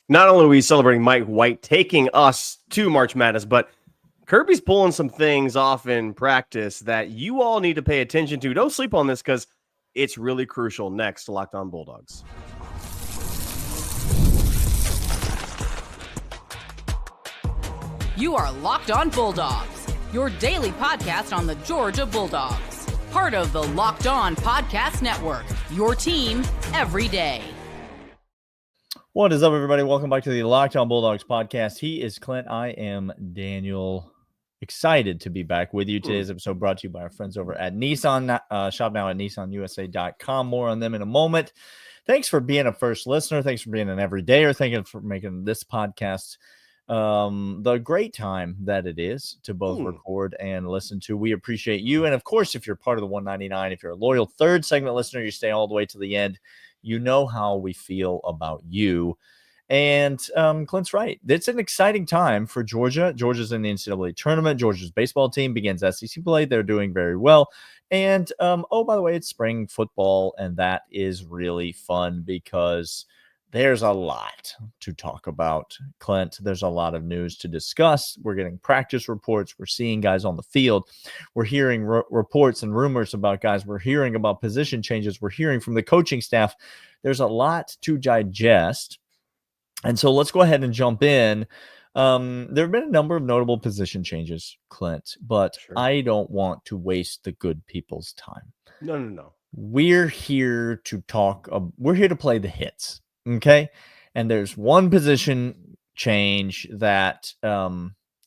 Not only are we celebrating Mike White taking us to March Madness, but Kirby's pulling some things off in practice that you all need to pay attention to. Don't sleep on this because it's really crucial. Next to Locked On Bulldogs. You are Locked On Bulldogs, your daily podcast on the Georgia Bulldogs. Part of the Locked On Podcast Network, your team every day. What is up, everybody? Welcome back to the Locked On Bulldogs podcast. He is Clint. I am Daniel. Excited to be back with you. Today's episode brought to you by our friends over at Nissan. Shop now at nissanusa.com. More on them in a moment. Thanks for being a first listener. Thanks for being an everydayer. Thank you for making this podcast the great time that it is to both record and listen to. We appreciate you. And of course, if you're part of the 199, if you're a loyal third segment listener, you stay all the way to the end. You know how we feel about you. And Clint's right. It's an exciting time for Georgia. Georgia's in the NCAA tournament. Georgia's baseball team begins SEC play. They're doing very well. And, oh, by the way, it's spring football, and that is really fun because there's a lot to talk about, Clint. There's a lot of news to discuss. We're getting practice reports. We're seeing guys on the field. We're hearing reports and rumors about guys. We're hearing about position changes. We're hearing from the coaching staff. There's a lot to digest. And so let's go ahead and jump in. There have been a number of notable position changes, Clint, but sure. I don't want to waste the good people's time. No. We're here to talk. We're here to play the hits. Okay. And there's one position change that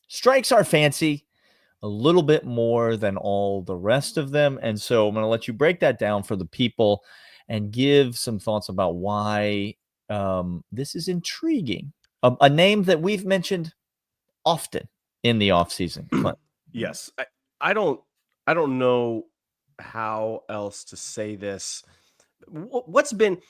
strikes our fancy a little bit more than all the rest of them. And so I'm going to let you break that down for the people and give some thoughts about why this is intriguing. A name that we've mentioned often in the offseason. Clint. Yes. I don't know how else to say this. What's been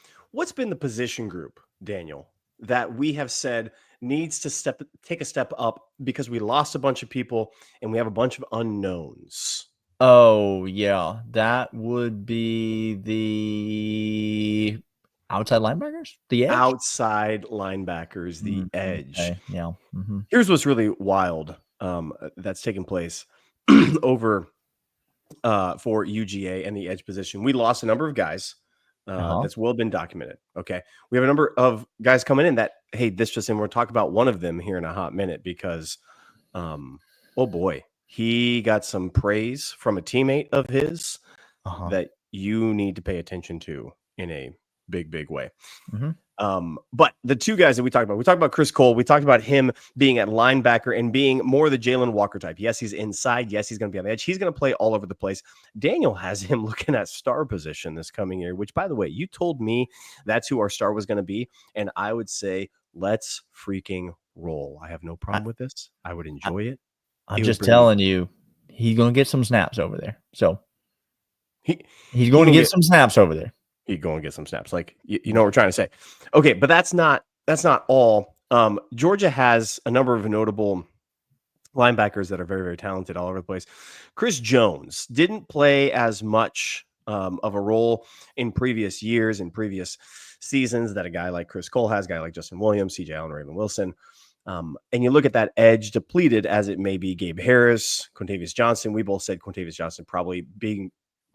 the position group, Daniel, that we have said needs to take a step up because we lost a bunch of people and we have a bunch of unknowns? Oh, yeah. That would be the outside linebackers, the edge? Outside linebackers, the edge. Okay. Yeah. Mm-hmm. Here's what's really wild that's taken place over for UGA and the edge position. We lost a number of guys. That's well been documented. Okay. We have a number of guys coming in that, hey, this just in, we'll talk about one of them here in a hot minute because, oh boy, he got some praise from a teammate of his that you need to pay attention to in a big way. But the two guys that we talked about Chris Cole. We talked about him being at linebacker and being more the Jalen Walker type. Yes, he's inside. Yes, he's going to be on the edge. He's going to play all over the place. Daniel has him looking at star position this coming year, which, by the way, you told me that's who our star was going to be. And I would say, let's freaking roll. I have no problem with this. I would enjoy it. I'm just telling you, he's going to get some snaps over there. So he's going to get some snaps over there. You go and get some snaps. Like, you know what we're trying to say. Okay, but that's not all. Georgia has a number of notable linebackers that are very, very talented all over the place. Chris Jones didn't play as much of a role in previous years, in previous seasons that a guy like Chris Cole has, a guy like Justin Williams, CJ Allen, Raven Wilson. And you look at that edge depleted as it may be Gabe Harris, Quintavious Johnson. We both said Quintavious Johnson probably being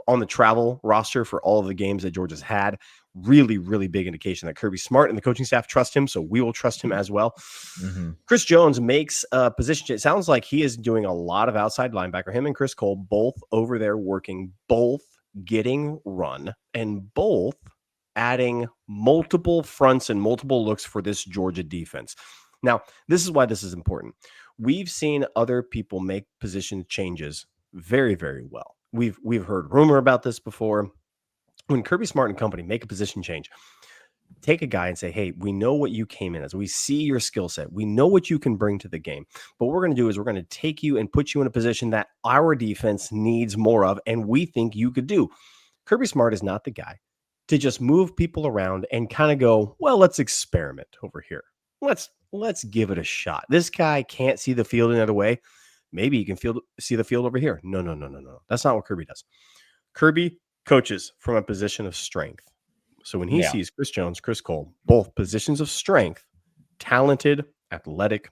on the travel roster for all of the games that Georgia's had. Really, really big indication that Kirby Smart and the coaching staff trust him, so we will trust him as well. Chris Jones makes a position. It sounds like he is doing a lot of outside linebacker. Him and Chris Cole, both over there working, both getting run, and both adding multiple fronts and multiple looks for this Georgia defense. Now, this is why this is important. We've seen other people make position changes very, very well. We've heard rumor about this before. When Kirby Smart and company make a position change, take a guy and say, hey, we know what you came in as. We see your skill set. We know what you can bring to the game. But what we're going to do is we're going to take you and put you in a position that our defense needs more of, and we think you could do. Kirby Smart is not the guy to just move people around and kind of go, well, let's experiment over here. Let's give it a shot. This guy can't see the field another way. Maybe you can see the field over here. No. That's not what Kirby does. Kirby coaches from a position of strength. So when he sees Chris Jones, Chris Cole, both positions of strength, talented, athletic,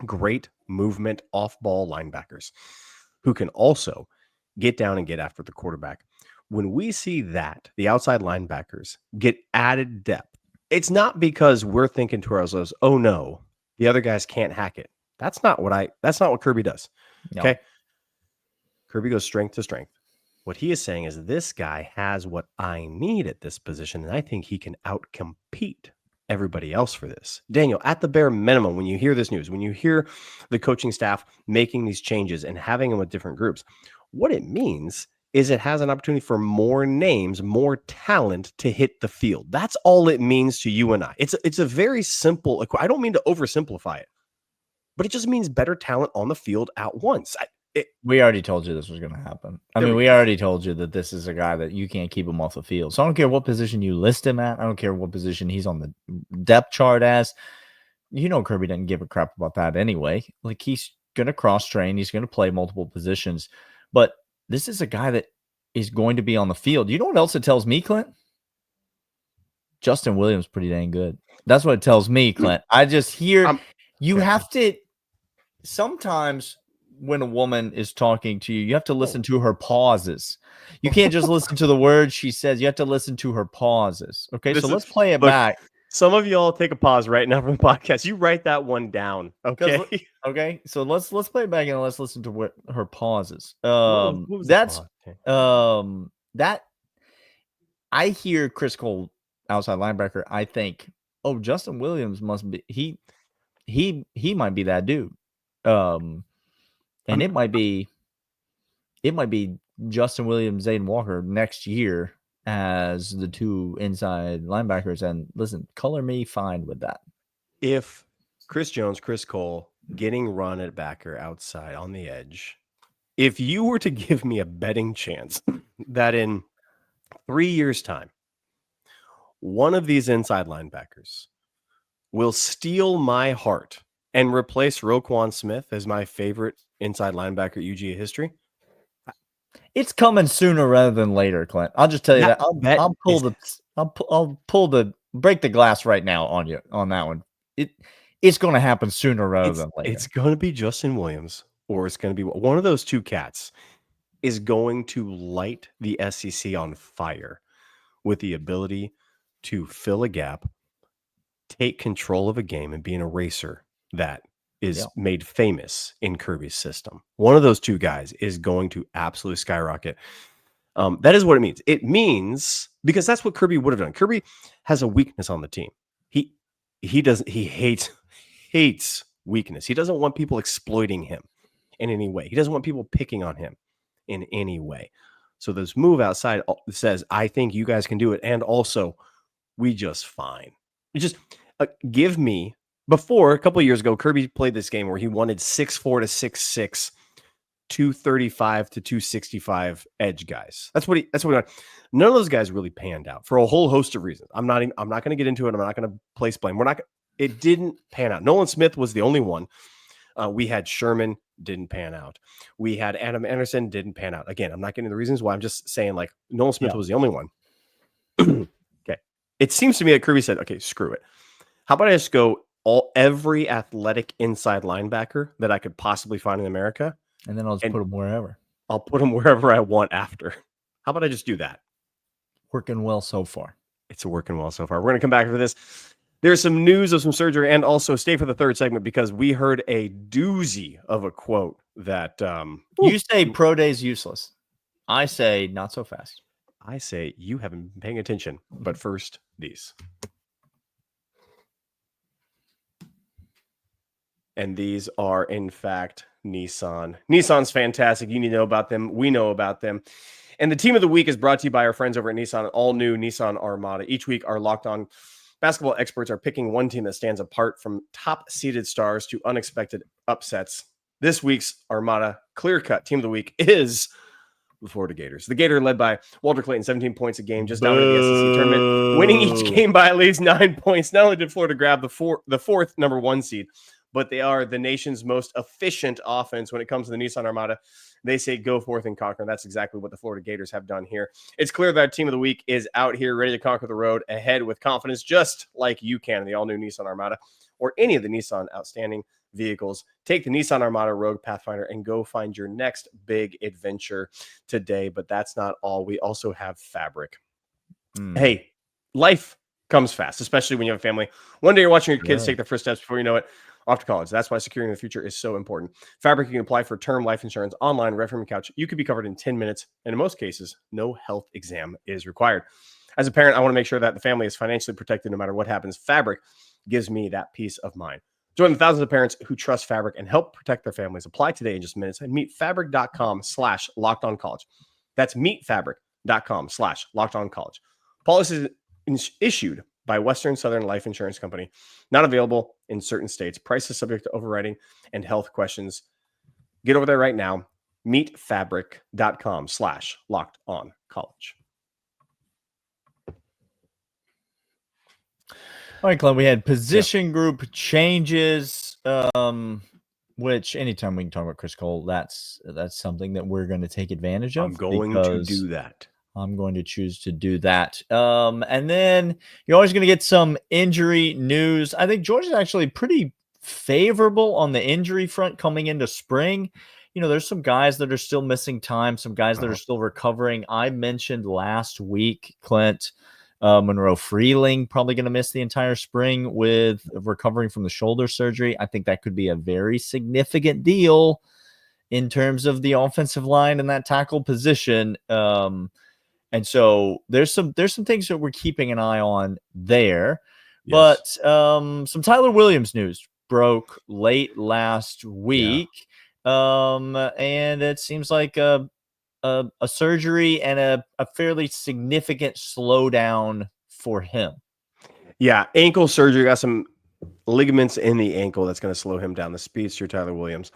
great movement off-ball linebackers who can also get down and get after the quarterback. When we see that, the outside linebackers get added depth, it's not because we're thinking to ourselves, oh no, the other guys can't hack it. That's not what Kirby does. No. Okay. Kirby goes strength to strength. What he is saying is this guy has what I need at this position, and I think he can outcompete everybody else for this. Daniel, at the bare minimum, when you hear this news, when you hear the coaching staff making these changes and having them with different groups, what it means is it has an opportunity for more names, more talent to hit the field. That's all it means to you and I. It's a very simple, I don't mean to oversimplify it, but it just means better talent on the field at once. We already told you this was going to happen. We already told you that this is a guy that you can't keep him off the field. So I don't care what position you list him at. I don't care what position he's on the depth chart as. Kirby didn't give a crap about that anyway. Like, he's going to cross-train. He's going to play multiple positions. But this is a guy that is going to be on the field. You know what else it tells me, Clint? Justin Williams pretty dang good. That's what it tells me, Clint. I just hear you have to sometimes – when a woman is talking to you, you have to listen to her pauses. You can't just listen to the words she says. You have to listen to her pauses. Okay, let's play it back. Some of y'all take a pause right now from the podcast. You write that one down. Okay. Okay. So let's play it back and let's listen to her pauses. That I hear Chris Cole, outside linebacker. I think, Justin Williams must be he might be that dude. And it might be Justin Williams, Zayden Walker next year as the two inside linebackers. And listen, color me fine with that. If Chris Jones, Chris Cole getting run at backer outside on the edge, if you were to give me a betting chance that in 3 years' time, one of these inside linebackers will steal my heart and replace Roquan Smith as my favorite inside linebacker UGA history, it's coming sooner rather than later, Clint. I'll just tell you that. I'll break the glass right now on you on that one. It's going to happen sooner rather than later. It's going to be Justin Williams, or it's going to be one of those two cats is going to light the SEC on fire with the ability to fill a gap, take control of a game, and be an eraser that is made famous in Kirby's system. One of those two guys is going to absolutely skyrocket. That is what it means. It means, because that's what Kirby would have done. Kirby has a weakness on the team. He hates weakness. He doesn't want people exploiting him in any way. He doesn't want people picking on him in any way. So this move outside says, I think you guys can do it. And also, we just fine. Just give me. Before, a couple of years ago, Kirby played this game where he wanted 6'4" to 6'6", 235 to 265 edge guys. That's what he wanted. None of those guys really panned out for a whole host of reasons. I'm not going to get into it. I'm not going to place blame. It didn't pan out. Nolan Smith was the only one. We had Sherman, didn't pan out. We had Adam Anderson, didn't pan out. Again, I'm not getting the reasons why. I'm just saying, like, Nolan Smith was the only one. Okay. It seems to me that Kirby said, okay, screw it. How about I just go every athletic inside linebacker that I could possibly find in America. And then I'll just put them wherever. I'll put them wherever I want after. How about I just do that? Working well so far. It's working well so far. We're going to come back for this. There's some news of some surgery, and also stay for the third segment because we heard a doozy of a quote that... you say pro day's useless. I say not so fast. I say you haven't been paying attention. But first, these. And these are, in fact, Nissan. Nissan's fantastic. You need to know about them. We know about them. And the team of the week is brought to you by our friends over at Nissan, all new Nissan Armada. Each week, our Locked On basketball experts are picking one team that stands apart from top-seeded stars to unexpected upsets. This week's Armada clear-cut team of the week is the Florida Gators. The Gator led by Walter Clayton, 17 points a game, just dominated the SEC tournament, winning each game by at least 9 points. Not only did Florida grab the fourth number one seed, but they are the nation's most efficient offense when it comes to the Nissan Armada. They say go forth and conquer. And that's exactly what the Florida Gators have done here. It's clear that our team of the week is out here ready to conquer the road ahead with confidence, just like you can in the all-new Nissan Armada or any of the Nissan outstanding vehicles. Take the Nissan Armada Rogue Pathfinder and go find your next big adventure today. But that's not all. We also have Fabric. Hey, life comes fast, especially when you have a family. One day you're watching your kids take their first steps before you know it off to college. That's why securing the future is so important. Fabric, you can apply for term life insurance online right from your couch. You could be covered in 10 minutes. And in most cases, no health exam is required. As a parent, I want to make sure that the family is financially protected no matter what happens. Fabric gives me that peace of mind. Join the thousands of parents who trust Fabric and help protect their families. Apply today in just minutes and meet fabric.com/lockedoncollege. That's meetfabric.com/lockedoncollege. Policy is issued by Western Southern Life Insurance Company. Not available in certain states. Price is subject to overriding and health questions. Get over there right now. Meetfabric.com/lockedoncollege. All right, Clint, we had position group changes, which anytime we can talk about Chris Cole, that's something that we're going to take advantage of. I'm going to do that. I'm going to choose to do that. And then you're always going to get some injury news. I think Georgia's actually pretty favorable on the injury front coming into spring. You know, there's some guys that are still missing time, some guys that are still recovering. I mentioned last week, Clint, Monroe Freeling probably going to miss the entire spring with recovering from the shoulder surgery. I think that could be a very significant deal in terms of the offensive line and that tackle position. And so there's some things that we're keeping an eye on there. Yes. But some Tyler Williams news broke late last week. And it seems like a surgery and a fairly significant slowdown for him. Yeah, ankle surgery, got some ligaments in the ankle that's going to slow him down. The speedster Tyler Williams,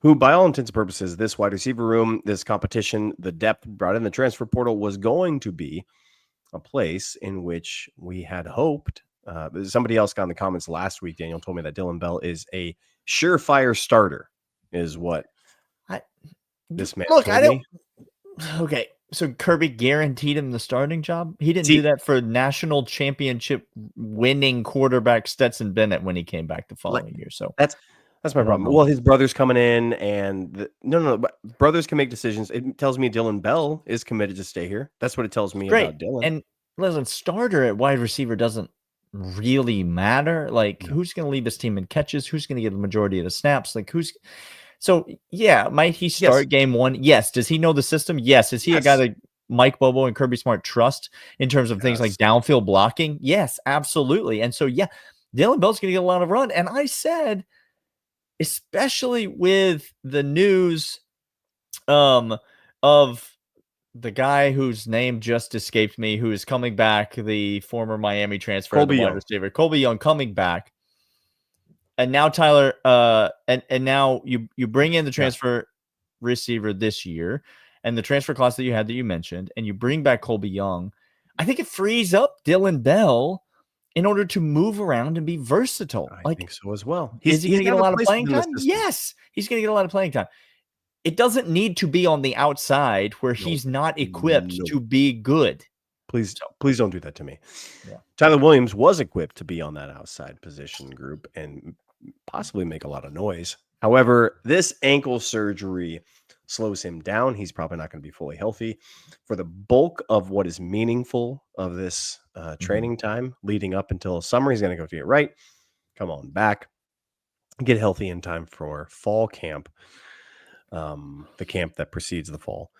who by all intents and purposes, this wide receiver room, this competition, the depth brought in the transfer portal was going to be a place in which we had hoped. Somebody else got in the comments last week, Daniel told me that Dylan Bell is a surefire starter, is what this man told me. Okay, so Kirby guaranteed him the starting job. He didn't do that for national championship winning quarterback Stetson Bennett when he came back the following year. So that's my problem. Well, his brother's coming in, and brothers can make decisions. It tells me Dylan Bell is committed to stay here. That's what it tells me about Dylan. And listen, starter at wide receiver doesn't really matter. Like, who's going to lead this team in catches? Who's going to get the majority of the snaps? Like, So, might he start game one? Yes. Does he know the system? Yes. Is he a guy that Mike Bobo and Kirby Smart trust in terms of things like downfield blocking? Yes, absolutely. And so, Dylan Bell's going to get a lot of run. And I said, especially with the news of the guy whose name just escaped me, who is coming back, the former Miami transfer, wide receiver, Colby Young coming back. And now Tyler, and now you bring in the transfer receiver this year, and the transfer class that you had that you mentioned, and you bring back Colby Young. I think it frees up Dylan Bell in order to move around and be versatile. I think so as well. Is he going to get a lot of playing time? Yes, he's going to get a lot of playing time. It doesn't need to be on the outside where he's not equipped to be good. Please don't do that to me. Yeah. Tyler Williams was equipped to be on that outside position group and possibly make a lot of noise. However, this ankle surgery slows him down. He's probably not going to be fully healthy for the bulk of what is meaningful of this training time leading up until summer. He's going to go get it right, come on back, get healthy in time for fall camp, the camp that precedes the fall,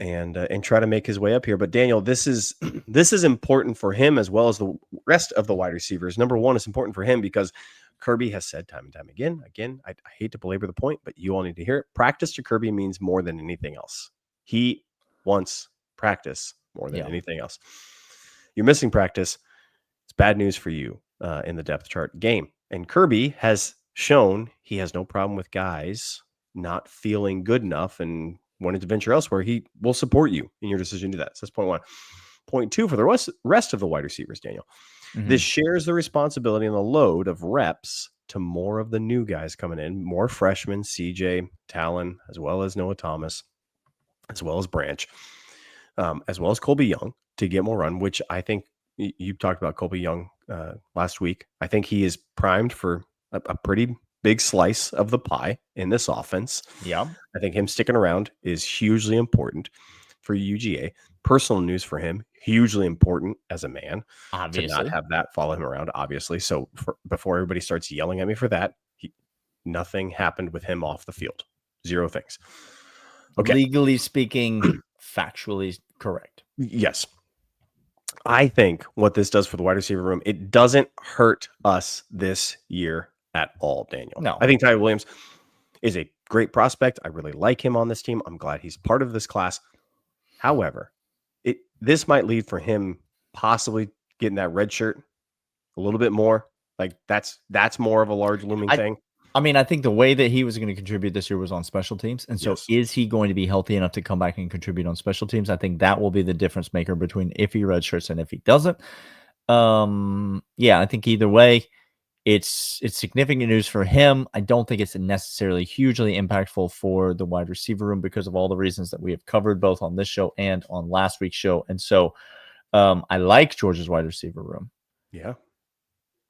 and try to make his way up here. But Daniel, this is important for him as well as the rest of the wide receivers. Number one, it's important for him because Kirby has said time and time again, I hate to belabor the point, but you all need to hear it. Practice to Kirby means more than anything else. He wants practice more than anything else. You're missing practice. It's bad news for you in the depth chart game. And Kirby has shown he has no problem with guys not feeling good enough and wanting to venture elsewhere. He will support you in your decision to do that. So that's point one. Point two, for the rest of the wide receivers, Daniel. This shares the responsibility and the load of reps to more of the new guys coming in, more freshmen, CJ, Talon, as well as Noah Thomas, as well as Branch, as well as Colby Young to get more run, which I think you talked about Colby Young last week. I think he is primed for a pretty big slice of the pie in this offense. Yeah. I think him sticking around is hugely important for UGA. Personal news for him, hugely important as a man. Obviously. To not have that follow him around, obviously. So before everybody starts yelling at me for that, nothing happened with him off the field. Zero things. Okay. Legally speaking, factually correct. Yes. I think what this does for the wide receiver room, it doesn't hurt us this year at all, Daniel. No. I think Ty Williams is a great prospect. I really like him on this team. I'm glad he's part of this class. However, this might lead for him possibly getting that red shirt a little bit more. Like that's more of a large looming thing. I mean, I think the way that he was going to contribute this year was on special teams. And so is he going to be healthy enough to come back and contribute on special teams? I think that will be the difference maker between if he redshirts and if he doesn't. Yeah, I think either way, it's significant news for him. I don't think it's necessarily hugely impactful for the wide receiver room because of all the reasons that we have covered both on this show and on last week's show. And so I like Georgia's wide receiver room. Yeah.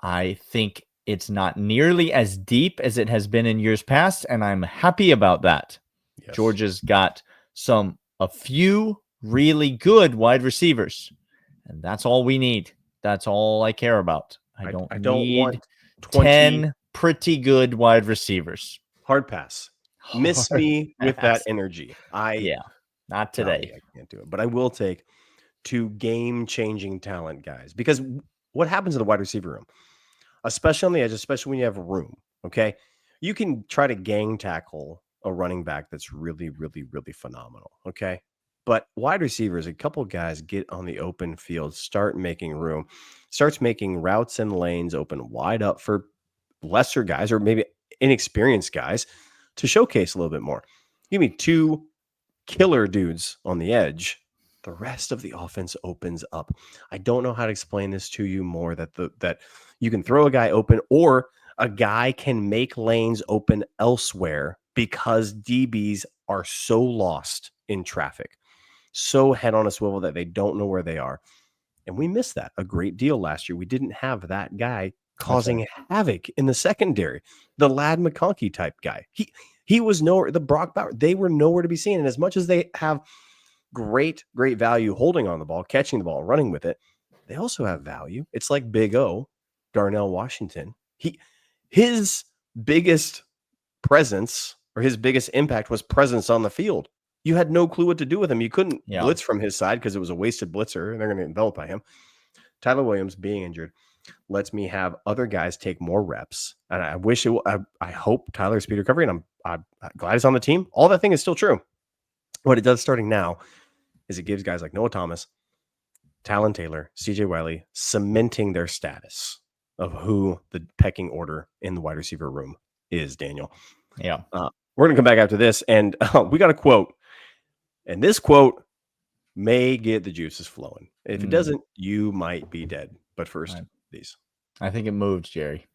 I think it's not nearly as deep as it has been in years past, and I'm happy about that. Yes. Georgia's got a few really good wide receivers, and that's all we need. That's all I care about. I don't need want 10 pretty good wide receivers. Hard pass. Miss me with that energy. Not today. I can't do it, but I will take 2 game-changing talent guys, because what happens in the wide receiver room, especially on the edge, especially when you have room, okay? You can try to gang tackle a running back that's really, really, really phenomenal, okay? But wide receivers, a couple guys get on the open field, start making room, starts making routes and lanes open wide up for lesser guys or maybe inexperienced guys to showcase a little bit more. Give me 2 killer dudes on the edge. The rest of the offense opens up. I don't know how to explain this to you more, that you can throw a guy open or a guy can make lanes open elsewhere because DBs are so lost in traffic, so head on a swivel that they don't know where they are. And we missed that a great deal last year. We didn't have that guy causing havoc in the secondary, the Ladd McConkey type guy. He was nowhere, the Brock Bowers, they were nowhere to be seen. And as much as they have great value holding on the ball, catching the ball, running with it, they also have value. It's like Big O, Darnell Washington. His biggest presence or his biggest impact was presence on the field. You had no clue what to do with him. You couldn't blitz from his side because it was a wasted blitzer, and they're going to envelop by him. Tyler Williams being injured lets me have other guys take more reps, and I wish it. I hope Tyler's speed recovery, and I'm glad he's on the team. All that thing is still true. What it does starting now is it gives guys like Noah Thomas, Talon Taylor, CJ Wiley cementing their status of who the pecking order in the wide receiver room is, Daniel. Yeah. We're going to come back after this, and we got a quote. And this quote may get the juices flowing. If it doesn't, you might be dead. But first, these. I think it moved, Jerry.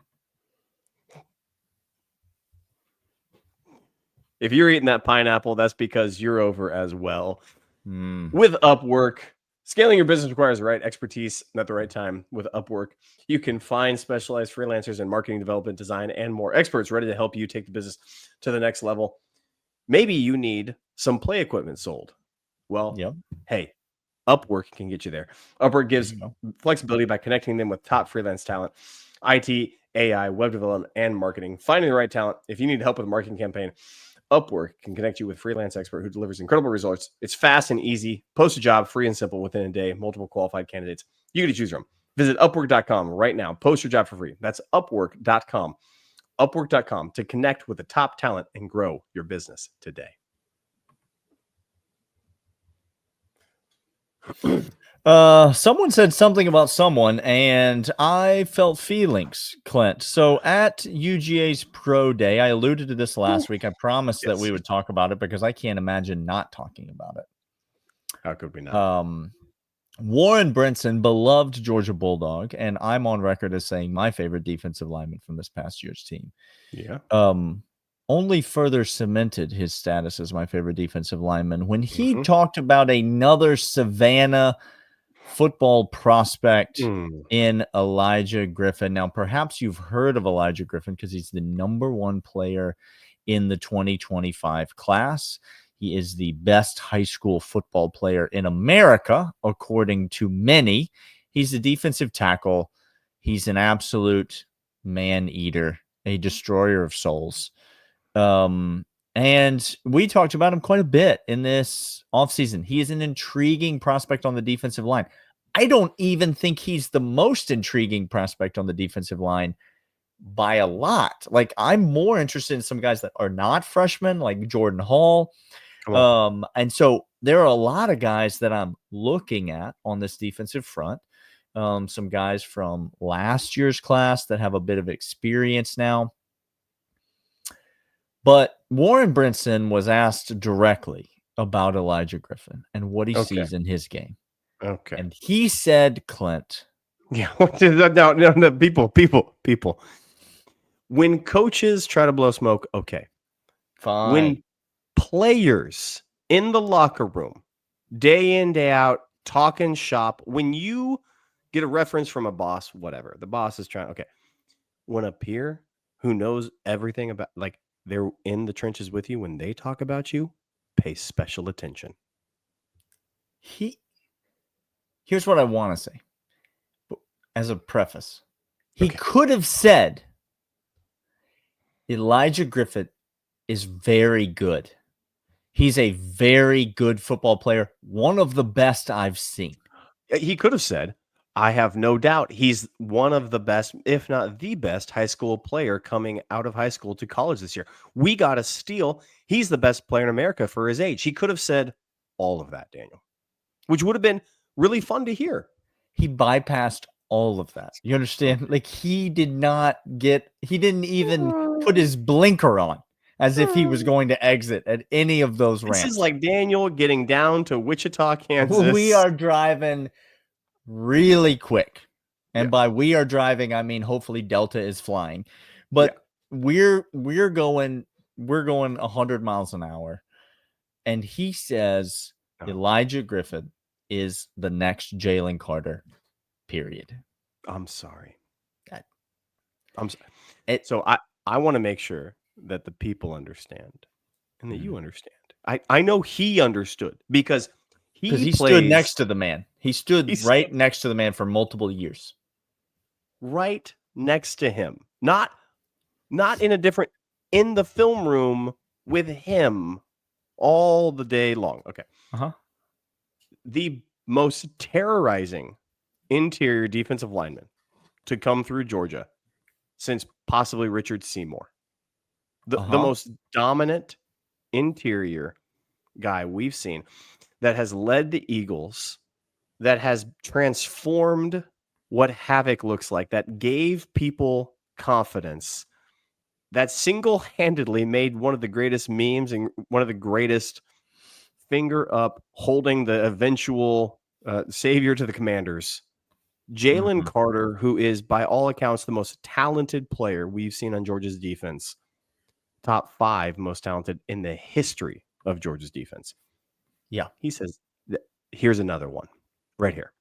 If you're eating that pineapple, that's because you're over as well. With Upwork, scaling your business requires the right expertise and at the right time. With Upwork, you can find specialized freelancers in marketing, development, design, and more experts ready to help you take the business to the next level. Maybe you need some play equipment sold. Well, hey, Upwork can get you there. Upwork gives flexibility by connecting them with top freelance talent, IT, AI, web development, and marketing. Finding the right talent. If you need help with a marketing campaign, Upwork can connect you with a freelance expert who delivers incredible results. It's fast and easy. Post a job free and simple within a day. Multiple qualified candidates. You get to choose from. Visit Upwork.com right now. Post your job for free. That's Upwork.com. Upwork.com to connect with the top talent and grow your business today. Someone said something about someone, and I felt feelings, Clint. So at UGA's Pro Day, I alluded to this last week. I promised that we would talk about it because I can't imagine not talking about it. How could we not? Warren Brinson, beloved Georgia Bulldog, and I'm on record as saying my favorite defensive lineman from this past year's team. Yeah. Only further cemented his status as my favorite defensive lineman when he talked about another Savannah football prospect in Elijah Griffin. Now, perhaps you've heard of Elijah Griffin because he's the #1 player in the 2025 class. He is the best high school football player in America, according to many. He's a defensive tackle. He's an absolute man-eater, a destroyer of souls. And we talked about him quite a bit in this offseason. He is an intriguing prospect on the defensive line. I don't even think he's the most intriguing prospect on the defensive line by a lot. Like, I'm more interested in some guys that are not freshmen, like Jordan Hall. And so there are a lot of guys that I'm looking at on this defensive front. Some guys from last year's class that have a bit of experience now. But Warren Brinson was asked directly about Elijah Griffin and what he sees in his game. Okay. And he said, Clint. Yeah. No, people. When coaches try to blow smoke, okay. Fine. When players in the locker room, day in, day out, talking shop, when you get a reference from a boss, whatever, the boss is trying, okay. When a peer who knows everything about, like, they're in the trenches with you, when they talk about you, pay special attention. Here's what I want to say as a preface. He could have said Elijah Griffin is very good. He's a very good football player, one of the best I've seen. He could have said, I have no doubt he's one of the best, if not the best, high school player coming out of high school to college this year. We got a steal. He's the best player in America for his age. He could have said all of that, Daniel, which would have been really fun to hear. He bypassed all of that. You understand? Like, he didn't even put his blinker on as if he was going to exit at any of those ramps. This is like Daniel getting down to Wichita, Kansas. We are driving really quick. And by we are driving, I mean, hopefully Delta is flying. But we're going 100 miles an hour. And he says Elijah Griffin is the next Jalen Carter, period. I'm sorry. So I want to make sure that the people understand and that you understand. I know he understood because he stood next to the man. He stood right next to the man for multiple years. Right next to him. Not in the film room with him all the day long. Okay. The most terrorizing interior defensive lineman to come through Georgia since possibly Richard Seymour. The most dominant interior guy we've seen that has led the Eagles, that has transformed what havoc looks like, that gave people confidence, that single-handedly made one of the greatest memes and one of the greatest finger up holding the eventual savior to the Commanders. Jalen Carter, who is by all accounts the most talented player we've seen on Georgia's defense, top 5 most talented in the history of Georgia's defense. Yeah. He says, here's another one right here.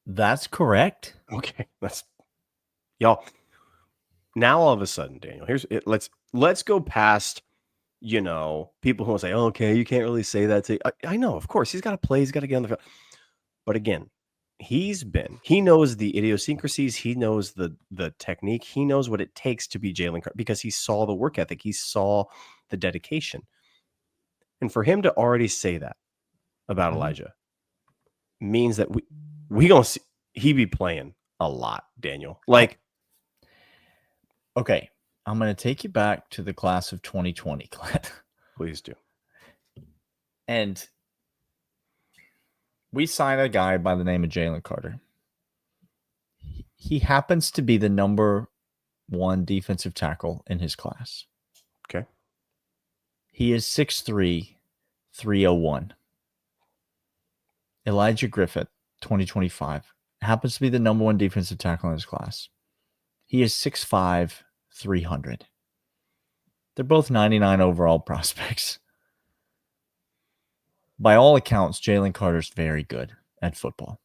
That's correct. Okay. Y'all. Now all of a sudden, Daniel, let's go past, people who will say, oh, okay, you can't really say that. I know, of course, he's got to play. He's got to get on the field. But again, he knows the idiosyncrasies. He knows the technique. He knows what it takes to be Jalen Carter because he saw the work ethic. He saw the dedication. And for him to already say that about Elijah means that we gonna see he be playing a lot, Daniel. Like, okay, I'm going to take you back to the class of 2020, Clint. Please do. And we signed a guy by the name of Jalen Carter. He happens to be the #1 defensive tackle in his class. Okay. He is 6'3", 301. Elijah Griffith, 2025, happens to be the number one defensive tackle in his class. He is 6'5", 300. They're both 99 overall prospects. By all accounts, Jalen Carter's very good at football.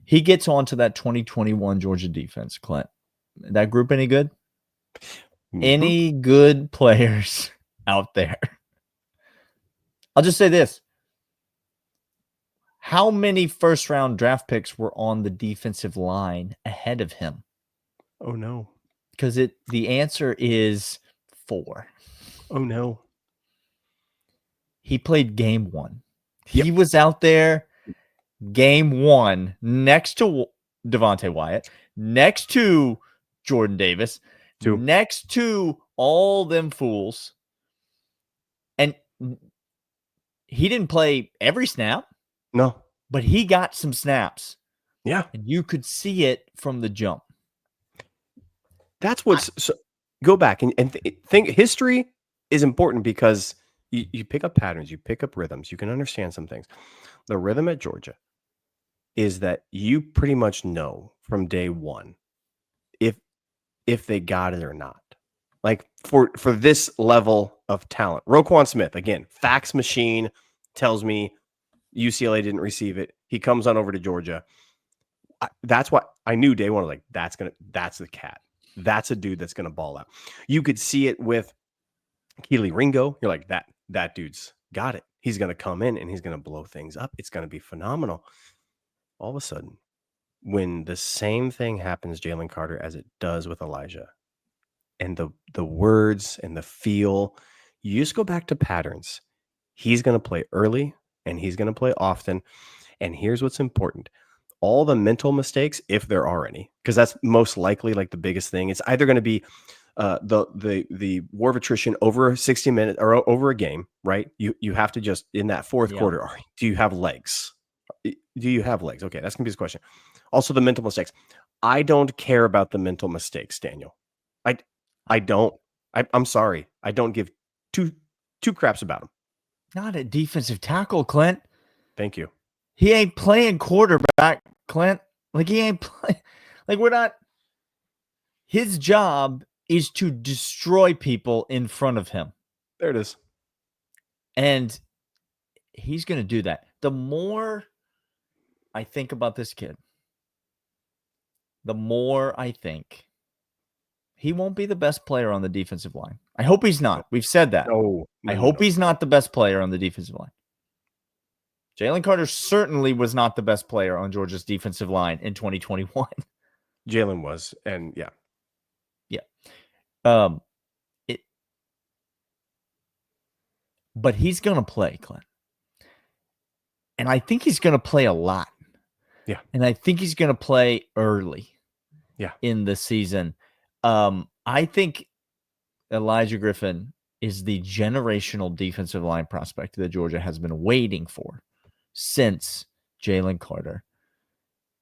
He gets onto that 2021 Georgia defense, Clint. That group any good? Mhm. Any good players out there? I'll just say this. How many first-round draft picks were on the defensive line ahead of him? Oh, no. Because the answer is 4. Oh, no. He played game 1. Yep. He was out there game 1 next to Devontae Wyatt, next to Jordan Davis, next to all them fools. And he didn't play every snap. No. But he got some snaps. Yeah. And you could see it from the jump. That's what's so go back and think history is important because you pick up patterns, you pick up rhythms, you can understand some things. The rhythm at Georgia is that you pretty much know from day one if they got it or not. Like for this level of talent. Roquan Smith, again, fax machine tells me UCLA didn't receive it. He comes on over to Georgia. That's what I knew day one. Like that's the cat. That's a dude that's gonna ball out. You could see it with Keely Ringo. You're like that dude's got it. He's gonna come in and he's gonna blow things up. It's gonna be phenomenal. All of a sudden, when the same thing happens, Jalen Carter, as it does with Elijah, and the words and the feel, you just go back to patterns. He's gonna play early and he's gonna play often. And here's what's important. All the mental mistakes, if there are any, because that's most likely like the biggest thing. It's either going to be the war of attrition over 60 minutes or over a game, right? You have to just in that fourth quarter. Do you have legs? Do you have legs? Okay, that's gonna be his question. Also, the mental mistakes. I don't care about the mental mistakes, Daniel. I don't. I'm sorry. I don't give two craps about them. Not a defensive tackle, Clint. Thank you. He ain't playing quarterback, Clint. Like he ain't playing. Like we're not. His job is to destroy people in front of him. There it is. And he's going to do that. The more I think about this kid, the more I think he won't be the best player on the defensive line. I hope he's not. We've said that. I hope he's not the best player on the defensive line. Jalen Carter certainly was not the best player on Georgia's defensive line in 2021. Jalen was, and yeah. But he's going to play, Clint. And I think he's going to play a lot. Yeah. And I think he's going to play early. Yeah. In the season. I think Elijah Griffin is the generational defensive line prospect that Georgia has been waiting for since Jalen Carter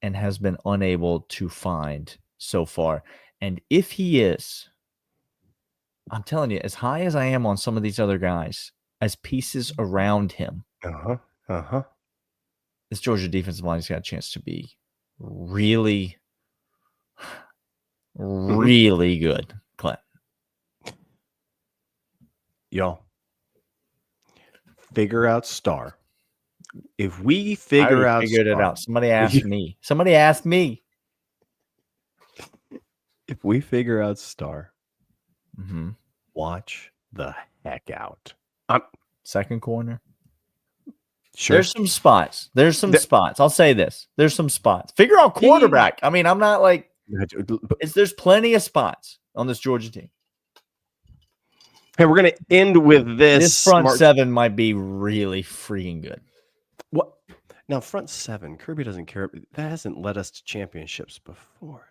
and has been unable to find so far. And if he is, I'm telling you, as high as I am on some of these other guys, as pieces around him, this Georgia defensive line has got a chance to be really, really good, Clint. Y'all, figure out star. If we figured it out. Somebody asked me. If we figure out star, watch the heck out. Second corner. Sure. There's some spots. I'll say this. There's some spots. Figure out quarterback. I mean, I'm not like there's plenty of spots on this Georgia team. Hey, we're gonna end with this. This front seven might be really freaking good. What? Now, front seven, Kirby doesn't care. That hasn't led us to championships before.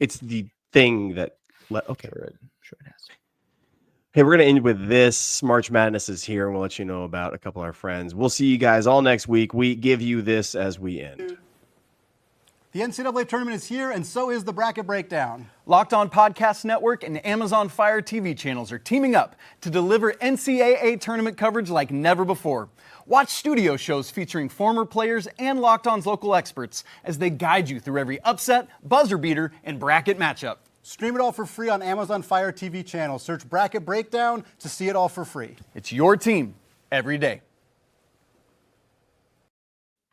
It's the thing that okay. Sure it has. Hey, we're going to end with this. March Madness is here, and we'll let you know about a couple of our friends. We'll see you guys all next week. We give you this as we end. The NCAA tournament is here, and so is the Bracket Breakdown. Locked On Podcast Network and Amazon Fire TV channels are teaming up to deliver NCAA tournament coverage like never before. Watch studio shows featuring former players and Locked On's local experts as they guide you through every upset, buzzer beater, and bracket matchup. Stream it all for free on Amazon Fire TV channel. Search Bracket Breakdown to see it all for free. It's your team every day.